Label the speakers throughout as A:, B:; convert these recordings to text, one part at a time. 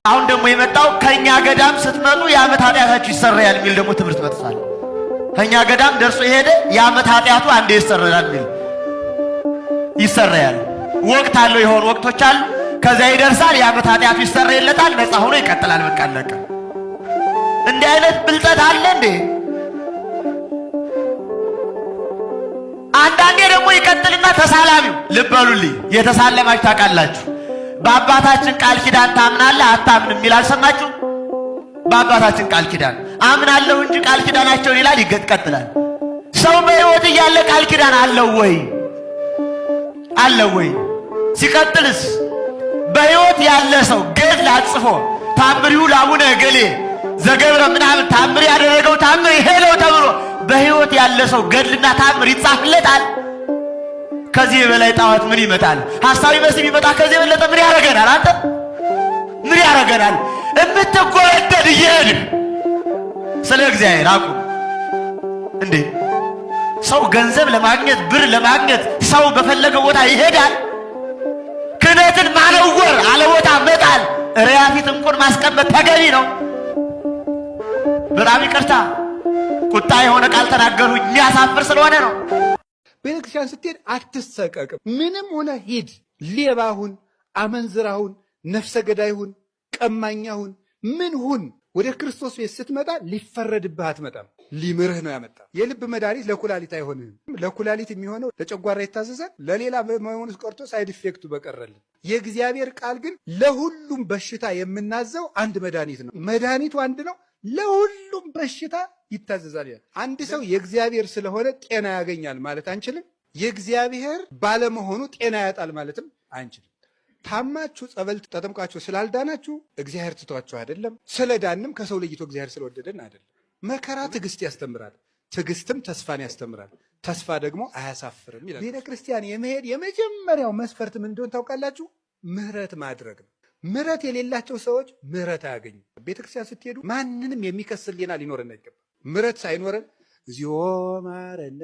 A: አሁን ደግሞ የመጣው ከኛ ገዳም ስትመጡ የዓመት ኃጢአታችሁ ይሰረያል የሚል ደግሞ ትምህርት መጥቷል። ከኛ ገዳም ደርሶ የሄደ የዓመት ኃጢአቱ አንዴ ይሰረያል የሚል ይሰረያል። ወቅት አለው፣ የሆኑ ወቅቶች አሉ። ከዛ ይደርሳል፣ የዓመት ኃጢአቱ ይሰረይለታል፣ ነፃ ሆኖ ይቀጥላል። በቃ አለቀ። እንዲህ አይነት ብልጠት አለ እንዴ? አንዳንዴ ደግሞ ይቀጥልና ተሳላሚው ልብ በሉልኝ፣ የተሳለማችሁ ታውቃላችሁ። በአባታችን ቃል ኪዳን ታምናለህ አታምንም ይላል። ሰማችሁ? በአባታችን ቃል ኪዳን አምናለሁ እንጂ ቃል ኪዳናቸውን ይላል፣ ይቀጥላል። ሰው በሕይወት እያለ ቃል ኪዳን አለው ወይ? አለው ወይ? ሲቀጥልስ በሕይወት ያለ ሰው ገድል አጽፎ ታምሪው ለአቡነ እገሌ ዘገብረ ምናምን ታምር ያደረገው ታምር ይሄ ነው ተብሎ በሕይወት ያለ ሰው ገድልና ታምር ይጻፍለታል? ከዚህ በላይ ጣዖት ምን ይመጣል? ሐሳብ ይመስል ይመጣ። ከዚህ የበለጠ ምን ያረጋናል? አንተ ምን ያረጋናል? እምትጎለደድ ይሄድ ስለ እግዚአብሔር አቁም እንዴ! ሰው ገንዘብ ለማግኘት ብር ለማግኘት ሰው በፈለገው ቦታ ይሄዳል። ክህነትን ማነወር፣ አለቦታ መጣል፣ ሪያፊት እንቁን ማስቀመጥ ተገቢ ነው? በጣም ይቅርታ፣ ቁጣ የሆነ ቃል ተናገሩ የሚያሳፍር ስለሆነ ነው።
B: ቤተክርስቲያን ስትሄድ አትሰቀቅም። ምንም ሆነ ሂድ፣ ሌባሁን፣ አመንዝራሁን፣ ነፍሰ ገዳይሁን፣ ቀማኛሁን፣ ምን ሁን፣ ወደ ክርስቶስ ቤት ስትመጣ ሊፈረድብህ አትመጣም። ሊምርህ ነው ያመጣ። የልብ መድኃኒት ለኩላሊት አይሆንም። ለኩላሊት የሚሆነው ለጨጓራ ይታዘዛል። ለሌላ በመሆኑ ቀርቶ ሳይድ ኢፌክቱ በቀረልን። የእግዚአብሔር ቃል ግን ለሁሉም በሽታ የምናዘው አንድ መድኃኒት ነው። መድኃኒቱ አንድ ነው፣ ለሁሉም በሽታ ይታዘዛል። አንድ ሰው የእግዚአብሔር ስለሆነ ጤና ያገኛል ማለት አንችልም። የእግዚአብሔር ባለመሆኑ ጤና ያጣል ማለትም አንችልም። ታማችሁ ጸበል ተጠምቃችሁ ስላልዳናችሁ እግዚአብሔር ትቷችሁ አይደለም። ስለዳንም ከሰው ለይቶ እግዚአብሔር ስለወደደን አይደለም። መከራ ትዕግስት ያስተምራል፣ ትዕግስትም ተስፋን ያስተምራል፣ ተስፋ ደግሞ አያሳፍርም ይላል። ቤተ ክርስቲያን የመሄድ የመጀመሪያው መስፈርት ምን እንደሆነ ታውቃላችሁ? ምህረት ማድረግ ነው። ምህረት የሌላቸው ሰዎች ምህረት አያገኙም። ቤተ ክርስቲያን ስትሄዱ ማንንም የሚከስል ሊና ሊኖረን አይገባም። ምህረት ሳይኖረን እግዚኦ ማረነ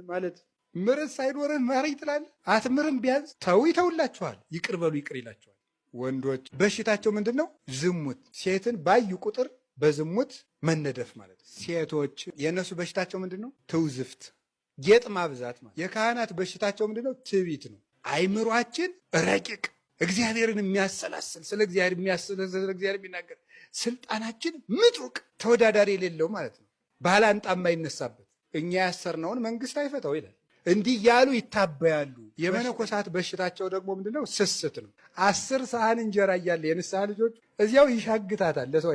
B: ማለት ምህረት ሳይኖረን ማረኝ ትላለህ። አትምርም። ቢያንስ ተው ይተውላችኋል፣ ይቅር በሉ ይቅር ይላችኋል። ወንዶች በሽታቸው ምንድን ነው? ዝሙት። ሴትን ባዩ ቁጥር በዝሙት መነደፍ ማለት። ሴቶች የእነሱ በሽታቸው ምንድን ነው? ትውዝፍት፣ ጌጥ ማብዛት ማለት። የካህናት በሽታቸው ምንድን ነው? ትዕቢት ነው። አይምሯችን ረቂቅ፣ እግዚአብሔርን የሚያሰላስል፣ ስለ እግዚአብሔር የሚያስል፣ ስለ እግዚአብሔር የሚናገር፣ ስልጣናችን ምጡቅ፣ ተወዳዳሪ የሌለው ማለት ነው። ባላንጣ የማይነሳበት። እኛ ያሰርነውን መንግስት አይፈታው ይላል። እንዲህ ያሉ ይታበያሉ። የመነኮሳት በሽታቸው ደግሞ ምንድነው? ስስት ነው። 10 ሰሃን እንጀራ እያለ የንስሐ ልጆች እዚያው ይሻግታታል፣ ለሰው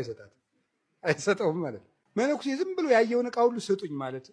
B: አይሰጠውም ማለት ነው። መነኩሴ ዝም ብሎ ያየውን ዕቃ ሁሉ ስጡኝ ማለት።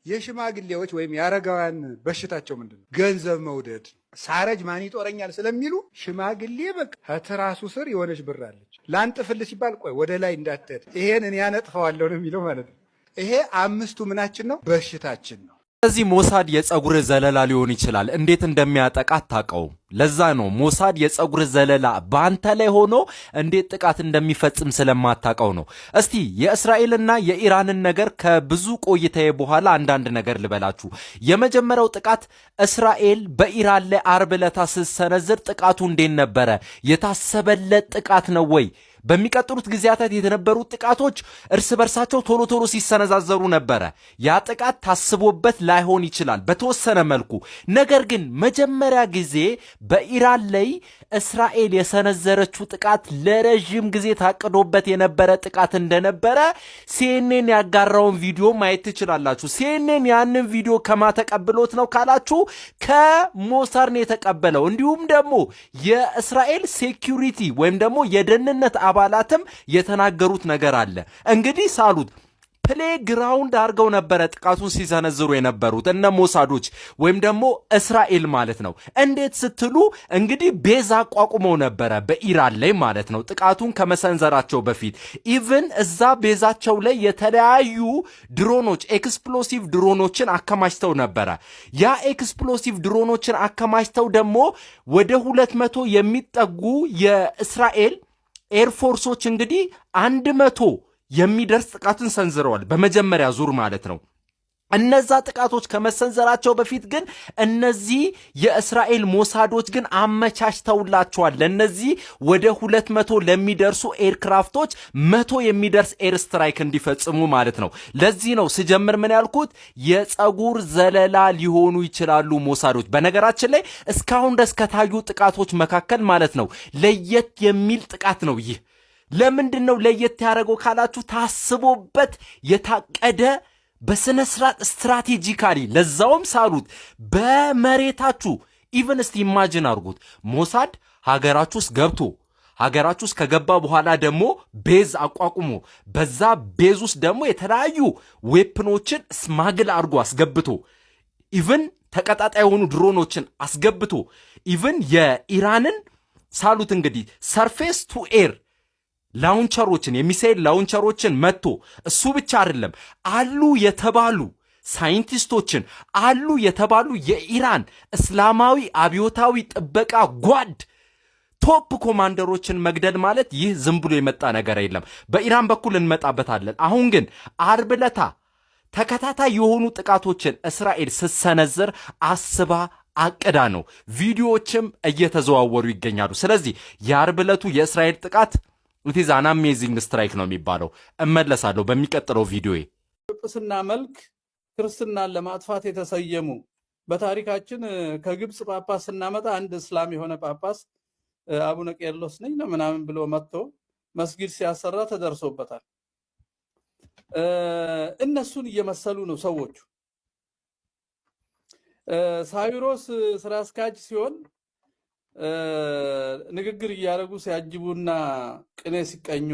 B: የሽማግሌዎች ወይም የአረጋውያን በሽታቸው ምንድነው? ገንዘብ መውደድ። ሳረጅ ማን ይጦረኛል ስለሚሉ ሽማግሌ በቃ ከትራሱ ስር የሆነች ብር አለች። ላንጥፍልህ ሲባል ቆይ ወደ ላይ እንዳትሄድ ይሄን እኔ ያነጥፈዋለሁ ነው የሚለው ማለት ነው። ይሄ 5ቱ ምናችን ነው? በሽታችን ነው።
C: ስለዚህ ሞሳድ የፀጉር ዘለላ ሊሆን ይችላል። እንዴት እንደሚያጠቃ አታውቀውም። ለዛ ነው ሞሳድ የፀጉር ዘለላ በአንተ ላይ ሆኖ እንዴት ጥቃት እንደሚፈጽም ስለማታውቀው ነው። እስቲ የእስራኤልና የኢራንን ነገር ከብዙ ቆይታዬ በኋላ አንዳንድ ነገር ልበላችሁ። የመጀመሪያው ጥቃት እስራኤል በኢራን ላይ ዓርብ ዕለት ስትሰነዝር ጥቃቱ እንዴት ነበረ? የታሰበለት ጥቃት ነው ወይ? በሚቀጥሉት ጊዜያታት የተነበሩት ጥቃቶች እርስ በርሳቸው ቶሎ ቶሎ ሲሰነዛዘሩ ነበረ። ያ ጥቃት ታስቦበት ላይሆን ይችላል በተወሰነ መልኩ። ነገር ግን መጀመሪያ ጊዜ በኢራን ላይ እስራኤል የሰነዘረችው ጥቃት ለረጅም ጊዜ ታቅዶበት የነበረ ጥቃት እንደነበረ ሲኤንኤን ያጋራውን ቪዲዮ ማየት ትችላላችሁ። ሲኤንኤን ያንን ቪዲዮ ከማተቀብሎት ነው ካላችሁ ከሞሳድ ነው የተቀበለው። እንዲሁም ደግሞ የእስራኤል ሴኩሪቲ ወይም ደግሞ የደህንነት አባላትም የተናገሩት ነገር አለ። እንግዲህ ሳሉት ፕሌግራውንድ አድርገው ነበረ ጥቃቱን ሲሰነዝሩ የነበሩት እነ ሞሳዶች ወይም ደግሞ እስራኤል ማለት ነው። እንዴት ስትሉ እንግዲህ ቤዛ አቋቁመው ነበረ በኢራን ላይ ማለት ነው። ጥቃቱን ከመሰንዘራቸው በፊት ኢቭን እዛ ቤዛቸው ላይ የተለያዩ ድሮኖች ኤክስፕሎሲቭ ድሮኖችን አከማችተው ነበረ። ያ ኤክስፕሎሲቭ ድሮኖችን አከማችተው ደግሞ ወደ 200 የሚጠጉ የእስራኤል ኤርፎርሶች እንግዲህ 100 የሚደርስ ጥቃትን ሰንዝረዋል በመጀመሪያ ዙር ማለት ነው። እነዛ ጥቃቶች ከመሰንዘራቸው በፊት ግን እነዚህ የእስራኤል ሞሳዶች ግን አመቻችተውላቸዋል። ለነዚህ ወደ 200 ለሚደርሱ ኤርክራፍቶች 100 የሚደርስ ኤር ስትራይክ እንዲፈጽሙ ማለት ነው። ለዚህ ነው ስጀምር ምን ያልኩት የፀጉር ዘለላ ሊሆኑ ይችላሉ ሞሳዶች። በነገራችን ላይ እስካሁን ድረስ ከታዩ ጥቃቶች መካከል ማለት ነው ለየት የሚል ጥቃት ነው ይህ። ለምንድን ነው ለየት ያደረገው ካላችሁ ታስቦበት የታቀደ በስነ ስርዓት ስትራቴጂካሊ ለዛውም ሳሉት በመሬታችሁ ኢቨን እስቲ ኢማጂን አድርጉት ሞሳድ ሀገራችሁ ውስጥ ገብቶ ሀገራችሁ ውስጥ ከገባ በኋላ ደግሞ ቤዝ አቋቁሞ በዛ ቤዝ ውስጥ ደግሞ የተለያዩ ዌፕኖችን ስማግል አድርጎ አስገብቶ ኢቨን ተቀጣጣይ የሆኑ ድሮኖችን አስገብቶ ኢቨን የኢራንን ሳሉት እንግዲህ ሰርፌስ ቱ ኤር ላውንቸሮችን የሚሳኤል ላውንቸሮችን መጥቶ እሱ ብቻ አይደለም አሉ የተባሉ ሳይንቲስቶችን አሉ የተባሉ የኢራን እስላማዊ አብዮታዊ ጥበቃ ጓድ ቶፕ ኮማንደሮችን መግደል ማለት ይህ ዝም ብሎ የመጣ ነገር አይደለም። በኢራን በኩል እንመጣበታለን። አሁን ግን ዓርብ ዕለት ተከታታይ የሆኑ ጥቃቶችን እስራኤል ስትሰነዝር አስባ አቅዳ ነው። ቪዲዮዎችም እየተዘዋወሩ ይገኛሉ። ስለዚህ የዓርብ ዕለቱ የእስራኤል ጥቃት it is an amazing strike ነው የሚባለው። እመለሳለሁ በሚቀጥለው ቪዲዮዬ።
D: ጵጵስና መልክ ክርስትናን ለማጥፋት የተሰየሙ በታሪካችን ከግብጽ ጳጳስ ስናመጣ አንድ እስላም የሆነ ጳጳስ አቡነ ቄርሎስ ነኝ ነው ምናምን ብሎ መጥቶ መስጊድ ሲያሰራ ተደርሶበታል። እነሱን እየመሰሉ ነው ሰዎቹ። ሳይሮስ ስራ አስኪያጅ ሲሆን ንግግር እያደረጉ ሲያጅቡና ቅኔ ሲቀኙ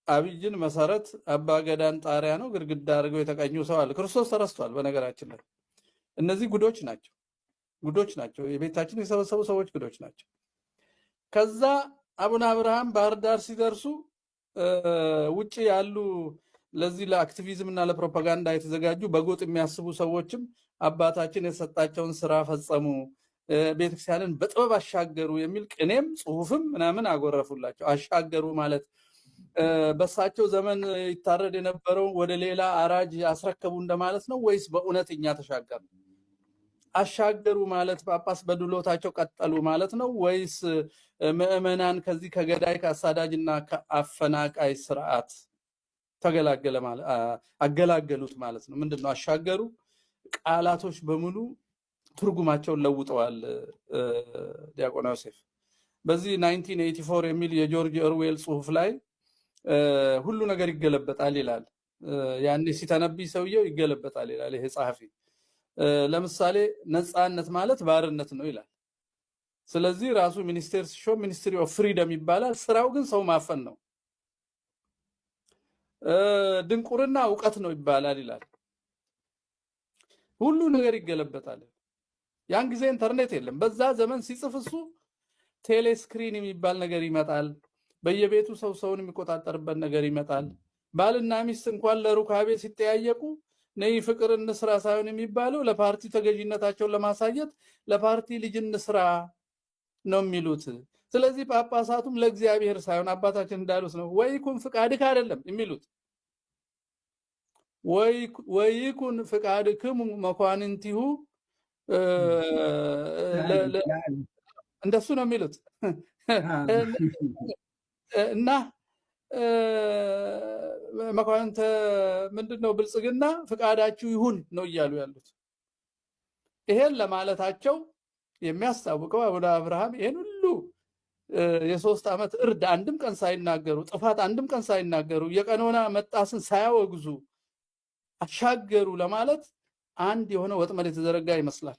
D: አብይን መሰረት አባገዳን ጣሪያ ነው ግድግዳ አድርገው የተቀኙ ሰው አለ። ክርስቶስ ተረስቷል። በነገራችን ላይ እነዚህ ጉዶች ናቸው። የቤታችን የሰበሰቡ ሰዎች ጉዶች ናቸው። ከዛ አቡነ አብርሃም ባህር ዳር ሲደርሱ ውጪ ያሉ ለዚህ ለአክቲቪዝም እና ለፕሮፓጋንዳ የተዘጋጁ በጎጥ የሚያስቡ ሰዎችም አባታችን የሰጣቸውን ስራ ፈጸሙ፣ ቤተክርስቲያንን በጥበብ አሻገሩ የሚል ቅኔም ጽሁፍም ምናምን አጎረፉላቸው። አሻገሩ ማለት በሳቸው ዘመን ይታረድ የነበረው ወደ ሌላ አራጅ አስረከቡ እንደማለት ነው ወይስ በእውነተኛ ተሻገሩ? አሻገሩ ማለት ጳጳስ በድሎታቸው ቀጠሉ ማለት ነው ወይስ ምዕመናን ከዚህ ከገዳይ ከአሳዳጅና ከአፈናቃይ ስርዓት ተገላገለ ማለት አገላገሉት ማለት ነው? ምንድነው አሻገሩ? ቃላቶች በሙሉ ትርጉማቸውን ለውጠዋል። ዲያቆን ዮሴፍ በዚህ 1984 የሚል የጆርጅ ኦርዌል ጽሁፍ ላይ ሁሉ ነገር ይገለበጣል ይላል። ያኔ ሲተነብይ ሰውየው ይገለበጣል ይላል ይሄ ጸሐፊ። ለምሳሌ ነፃነት ማለት ባርነት ነው ይላል። ስለዚህ ራሱ ሚኒስቴር ሲሾም ሚኒስትሪ ኦፍ ፍሪደም ይባላል። ስራው ግን ሰው ማፈን ነው። ድንቁርና እውቀት ነው ይባላል ይላል። ሁሉ ነገር ይገለበጣል። ያን ጊዜ ኢንተርኔት የለም። በዛ ዘመን ሲጽፍ እሱ ቴሌስክሪን የሚባል ነገር ይመጣል። በየቤቱ ሰውን የሚቆጣጠርበት ነገር ይመጣል። ባልና ሚስት እንኳን ለሩካቤ ሲተያየቁ ነይ ፍቅር እንስራ ሳይሆን የሚባለው ለፓርቲ ተገዥነታቸውን ለማሳየት ለፓርቲ ልጅ እንስራ ነው የሚሉት። ስለዚህ ጳጳሳቱም ለእግዚአብሔር ሳይሆን አባታችን እንዳሉት ነው ወይኩን ፍቃድክ አይደለም የሚሉት ወይኩን ፍቃድክሙ መኳንንቲሁ እንደሱ ነው የሚሉት እና መኳንንተ ምንድነው ብልጽግና ፍቃዳችሁ ይሁን ነው እያሉ ያሉት። ይሄን ለማለታቸው የሚያስታውቀው አቡነ አብርሃም ይሄን ሁሉ የ3 ዓመት እርድ አንድም ቀን ሳይናገሩ ጥፋት አንድም ቀን ሳይናገሩ የቀኖና መጣስን ሳያወግዙ አሻገሩ ለማለት አንድ የሆነ ወጥመድ የተዘረጋ ይመስላል።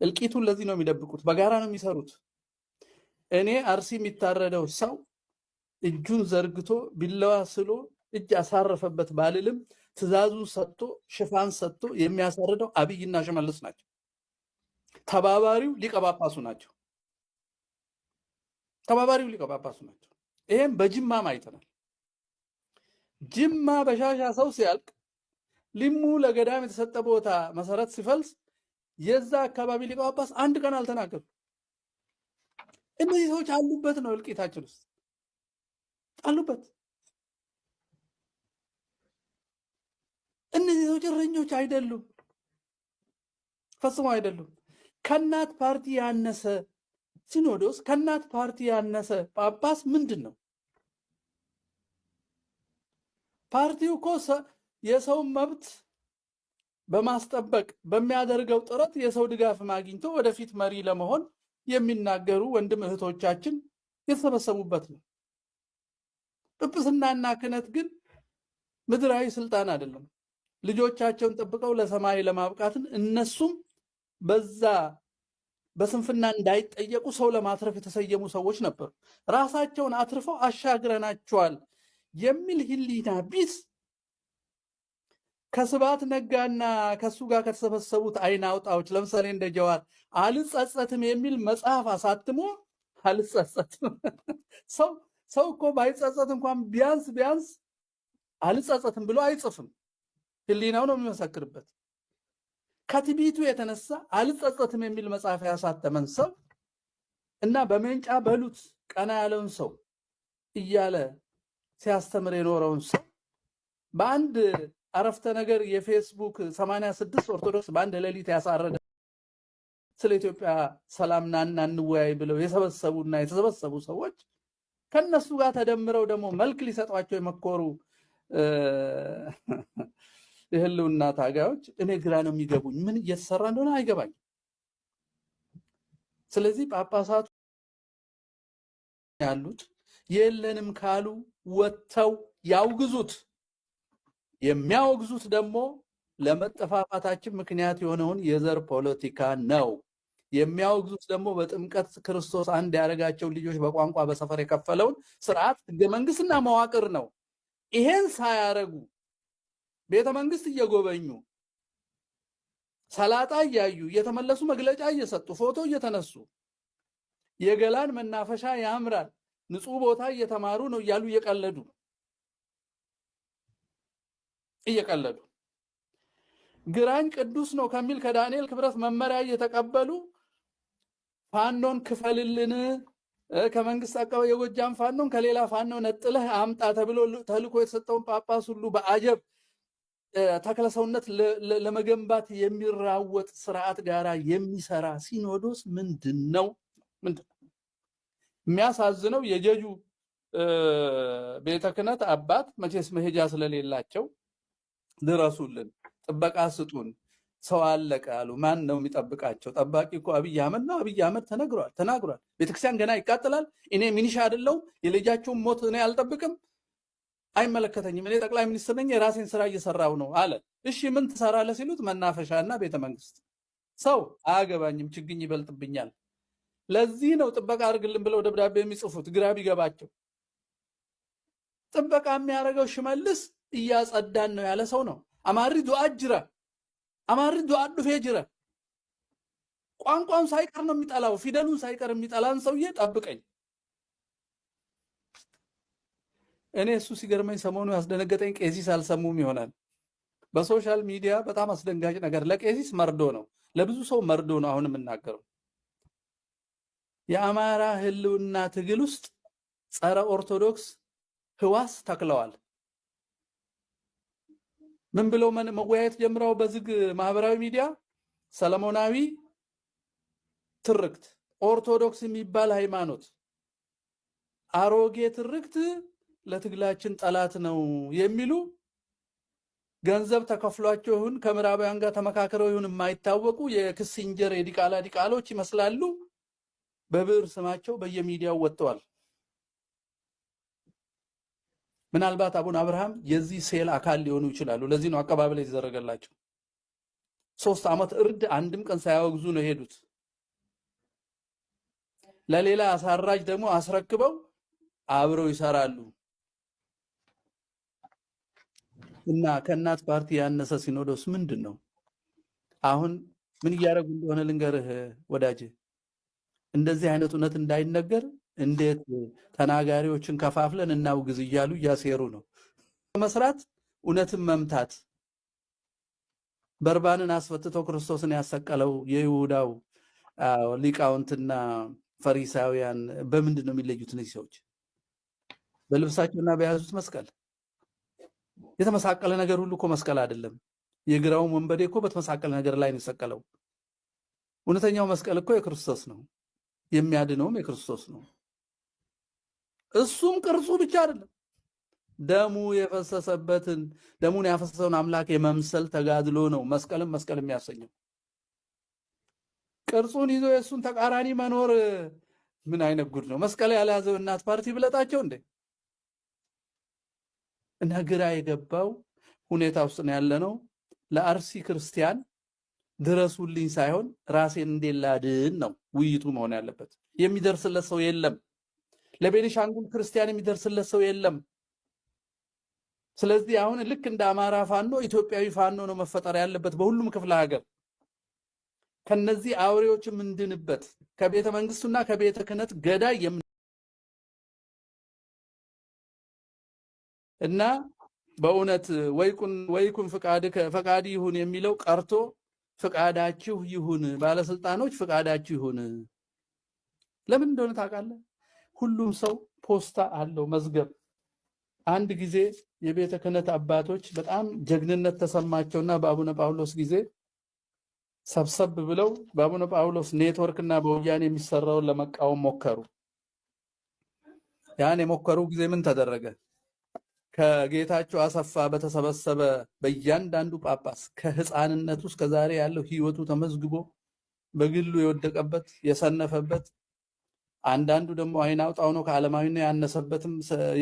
D: እልቂቱን ለዚህ ነው የሚደብቁት። በጋራ ነው የሚሰሩት። እኔ አርሲ የሚታረደው ሰው እጁን ዘርግቶ ቢላዋ ስሎ እጅ አሳረፈበት ባልልም ትእዛዙን ሰጥቶ ሽፋን ሰጥቶ የሚያሳርደው አብይና ሽመልስ ናቸው። ተባባሪው ሊቀ ጳጳሱ ናቸው። ይሄም በጅማም አይተናል። ጅማ በሻሻ ሰው ሲያልቅ ሊሙ ለገዳም የተሰጠ ቦታ መሰረት ሲፈልስ የዛ አካባቢ ሊቀ ጳጳስ አንድ ቀን አልተናገሩ። እነዚህ ሰዎች አሉበት ነው እልቂታችን ውስጥ አሉበት። እነዚህ ሰዎች እረኞች አይደሉም፣ ፈጽሞ አይደሉም። ከእናት ፓርቲ ያነሰ ሲኖዶስ፣ ከእናት ፓርቲ ያነሰ ጳጳስ ምንድን ነው? ፓርቲው እኮ የሰውን መብት በማስጠበቅ በሚያደርገው ጥረት የሰው ድጋፍ አግኝቶ ወደፊት መሪ ለመሆን የሚናገሩ ወንድም እህቶቻችን የተሰበሰቡበት ነው። ጵጵስናና ክህነት ግን ምድራዊ ስልጣን አይደለም። ልጆቻቸውን ጠብቀው ለሰማይ ለማብቃትን እነሱም በዛ በስንፍና እንዳይጠየቁ ሰው ለማትረፍ የተሰየሙ ሰዎች ነበሩ። ራሳቸውን አትርፈው አሻግረናቸዋል የሚል ህሊና ቢስ ከስብሐት ነጋና ከሱ ጋር ከተሰበሰቡት አይን አውጣዎች ለምሳሌ እንደ ጀዋር አልጸጸትም የሚል መጽሐፍ አሳትሞ አልጸጸትም ሰው እኮ ባይጸጸት እንኳን ቢያንስ አልጸጸትም ብሎ አይጽፍም። ህሊናው ነው የሚመሰክርበት። ከትዕቢቱ የተነሳ አልጸጸትም የሚል መጽሐፍ ያሳተመን ሰው እና በመንጫ በሉት ቀና ያለውን ሰው እያለ ሲያስተምር የኖረውን ሰው በአንድ አረፍተ ነገር የፌስቡክ 86 ኦርቶዶክስ በአንድ ሌሊት ያሳረደ ስለ ኢትዮጵያ ሰላምና እንወያይ ብለው የተሰበሰቡ ሰዎች ከነሱ ጋር ተደምረው ደግሞ መልክ ሊሰጧቸው የመኮሩ የህልውና ታጋዮች እኔ ግራ ነው የሚገቡኝ። ምን እየተሰራ እንደሆነ አይገባኝ። ስለዚህ ጳጳሳቱ ያሉት የለንም ካሉ ወጥተው ያውግዙት። የሚያወግዙት ደግሞ ለመጠፋፋታችን ምክንያት የሆነውን የዘር ፖለቲካ ነው። የሚያወግዙት ደግሞ በጥምቀት ክርስቶስ አንድ ያደረጋቸው ልጆች በቋንቋ በሰፈር የከፈለውን ስርዓት ህገ መንግስትና መዋቅር ነው። ይሄን ሳያረጉ ቤተ መንግስት እየጎበኙ ሰላጣ እያዩ እየተመለሱ መግለጫ እየሰጡ ፎቶ እየተነሱ የገላን መናፈሻ ያምራል ንጹህ ቦታ እየተማሩ ነው እያሉ እየቀለዱ ግራኝ ቅዱስ ነው ከሚል ከዳንኤል ክብረት መመሪያ እየተቀበሉ ፋኖን ክፈልልን ከመንግስት አቀበ የጎጃም ፋኖን ከሌላ ፋኖ ነጥለህ አምጣ ተብሎ ተልኮ የተሰጠውን ጳጳስ ሁሉ በአጀብ ተክለሰውነት ለመገንባት የሚራወጥ ስርዓት ጋራ የሚሰራ ሲኖዶስ ምንድነው? የሚያሳዝነው የጀጁ ቤተ ክህነት አባት መቼስ መሄጃ ስለሌላቸው ድረሱልን፣ ጥበቃ ስጡን፣ ሰው አለቀ አሉ። ማን ነው የሚጠብቃቸው? ጠባቂ እኮ አብይ አህመድ ነው። አብይ አህመድ ተናግሯል። ቤተክርስቲያን ገና ይቃጥላል። እኔ ሚኒሻ አይደለሁም፣ የልጃቸውን ሞት እኔ አልጠብቅም፣ አይመለከተኝም፣ እኔ ጠቅላይ ሚኒስትር ነኝ፣ የራሴን ስራ እየሰራው ነው አለ። እሺ ምን ትሰራለህ ሲሉት መናፈሻና ቤተ መንግስት። ሰው አያገባኝም፣ ችግኝ ይበልጥብኛል። ለዚህ ነው ጥበቃ አድርግልን ብለው ደብዳቤ የሚጽፉት ግራ ቢገባቸው። ጥበቃ የሚያደርገው ሽመልስ እያጸዳን ነው ያለ ሰው ነው። አማሪ ዱአ ጅራ አማሪ ዱአ ዱፌ ጅራ ቋንቋውን ሳይቀር ነው የሚጠላው፣ ፊደሉን ሳይቀር የሚጠላን ሰውዬ ጠብቀኝ። እኔ እሱ ሲገርመኝ ሰሞኑ ያስደነገጠኝ ቄሲስ አልሰሙም ይሆናል። በሶሻል ሚዲያ በጣም አስደንጋጭ ነገር፣ ለቄሲስ መርዶ ነው፣ ለብዙ ሰው መርዶ ነው። አሁን የምናገረው የአማራ ህልውና ትግል ውስጥ ጸረ ኦርቶዶክስ ህዋስ ተክለዋል። ምን ብለው መወያየት ጀምረው በዝግ ማህበራዊ ሚዲያ ሰለሞናዊ ትርክት፣ ኦርቶዶክስ የሚባል ሃይማኖት አሮጌ ትርክት ለትግላችን ጠላት ነው የሚሉ ገንዘብ ተከፍሏቸው ይሁን ከምዕራባውያን ጋር ተመካከረው ይሁን የማይታወቁ የክሲንጀር ዲቃሎች ይመስላሉ። በብዕር ስማቸው በየሚዲያው ወጥተዋል። ምናልባት አቡነ አብርሃም የዚህ ሴል አካል ሊሆኑ ይችላሉ። ለዚህ ነው አቀባበል የተደረገላቸው። 3 ዓመት እርድ አንድም ቀን ሳያወግዙ ነው የሄዱት። ለሌላ አሳራጅ ደግሞ አስረክበው አብረው ይሰራሉ። እና ከእናት ፓርቲ ያነሰ ሲኖዶስ ምንድን ነው? አሁን ምን እያደረጉ እንደሆነ ልንገርህ ወዳጅ። እንደዚህ አይነት እውነት እንዳይነገር እንዴት ተናጋሪዎችን ከፋፍለን እናውግዝ እያሉ እያሴሩ ነው። መስራት እውነትን መምታት። በርባንን አስፈትተው ክርስቶስን ያሰቀለው የይሁዳው ሊቃውንትና ፈሪሳውያን በምንድን ነው የሚለዩት? እነዚህ ሰዎች በልብሳቸውና በያዙት መስቀል። የተመሳቀለ ነገር ሁሉ እኮ መስቀል አይደለም። የግራውም ወንበዴ እኮ በተመሳቀለ ነገር ላይ ነው የሰቀለው። እውነተኛው መስቀል እኮ የክርስቶስ ነው፣ የሚያድነውም የክርስቶስ ነው። እሱም ቅርጹ ብቻ አይደለም፣ ደሙ የፈሰሰበትን ደሙን ያፈሰሰውን አምላክ የመምሰል ተጋድሎ ነው መስቀልም መስቀል የሚያሰኘው። ቅርጹን ይዞ የእሱን ተቃራኒ መኖር ምን አይነት ጉድ ነው? መስቀል ያልያዘው እናት ፓርቲ ብለጣቸው እንዴ! እና ግራ የገባው ሁኔታ ውስጥ ነው ያለነው። ለአርሲ ክርስቲያን ድረሱልኝ ሳይሆን ራሴን እንዴት ላድን ነው ውይይቱ መሆን ያለበት። የሚደርስለት ሰው የለም። ለቤኒሻንጉል ክርስቲያን የሚደርስለት ሰው የለም። ስለዚህ አሁን ልክ እንደ አማራ ፋኖ ኢትዮጵያዊ ፋኖ ነው መፈጠር ያለበት በሁሉም ክፍለ ሀገር። ከነዚህ አውሬዎች ምንድንበት ከቤተ መንግስቱና ከቤተ ክህነት ገዳይ እና በእውነት ወይኩን ፈቃድ ይሁን የሚለው ቀርቶ ፍቃዳችሁ ይሁን፣ ባለስልጣኖች ፍቃዳችሁ ይሁን። ለምን እንደሆነ ታውቃለህ? ሁሉም ሰው ፖስታ አለው መዝገብ። አንድ ጊዜ የቤተ ክህነት አባቶች በጣም ጀግንነት ተሰማቸውና በአቡነ ጳውሎስ ጊዜ ሰብሰብ ብለው በአቡነ ጳውሎስ ኔትወርክና በወያኔ የሚሰራውን ለመቃወም ሞከሩ። ያን የሞከሩ ጊዜ ምን ተደረገ? ከጌታቸው አሰፋ በተሰበሰበ በእያንዳንዱ ጳጳስ ከህፃንነቱ እስከ ዛሬ ያለው ህይወቱ ተመዝግቦ በግሉ የወደቀበት የሰነፈበት፣ አንዳንዱ ደግሞ አይን አውጣው ነው ከዓለማዊና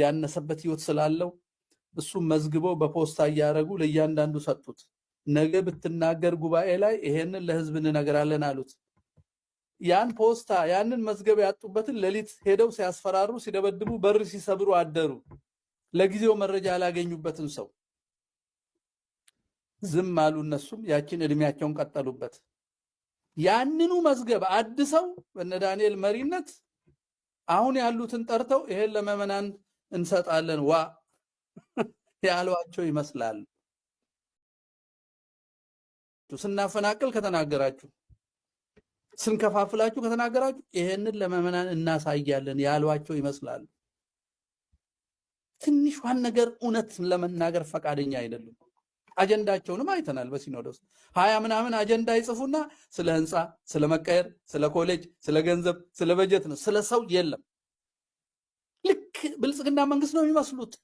D: ያነሰበት ህይወት ስላለው እሱም መዝግበው በፖስታ እያደረጉ ለእያንዳንዱ ሰጡት። ነገ ብትናገር ጉባኤ ላይ ይሄንን ለህዝብ እንነግራለን አሉት። ያን ፖስታ ያንን መዝገብ ያጡበትን ሌሊት ሄደው ሲያስፈራሩ ሲደበድቡ በር ሲሰብሩ አደሩ። ለጊዜው መረጃ ያላገኙበትን ሰው ዝም አሉ። እነሱም ያችን እድሜያቸውን ቀጠሉበት። ያንኑ መዝገብ አድሰው በነ ዳንኤል መሪነት አሁን ያሉትን ጠርተው ይሄን ለመመናን እንሰጣለን ዋ ያሏቸው ይመስላል። ስናፈናቅል ከተናገራችሁ፣ ስንከፋፍላችሁ ከተናገራችሁ ይሄንን ለመመናን እናሳያለን ያሏቸው ይመስላል። ትንሿን ነገር እውነት ለመናገር ፈቃደኛ አይደሉም። አጀንዳቸውንም አይተናል። በሲኖዶስ 20 ምናምን አጀንዳ ይጽፉና ስለ ህንፃ፣ ስለ መቀየር፣ ስለ ኮሌጅ፣ ስለ ገንዘብ፣ ስለ በጀት ነው። ስለ ሰው የለም። ልክ ብልጽግና መንግስት ነው የሚመስሉት።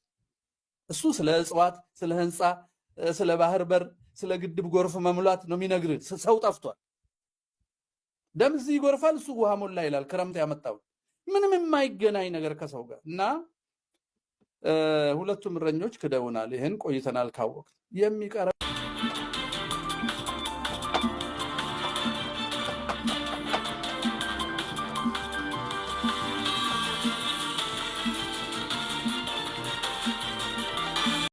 D: እሱ ስለ እጽዋት፣ ስለ ህንፃ፣ ስለ ባህር በር፣ ስለ ግድብ ጎርፍ መሙላት ነው የሚነግርህ። ሰው ጠፍቷል። ደም እዚህ ይጎርፋል፣ እሱ ውሃ ሞላ ይላል። ክረምት ያመጣው ምንም የማይገናኝ ነገር ከሰው ጋር እና ሁለቱም እረኞች ክደውናል። ይሄን ቆይተናል ካወቅ የሚቀር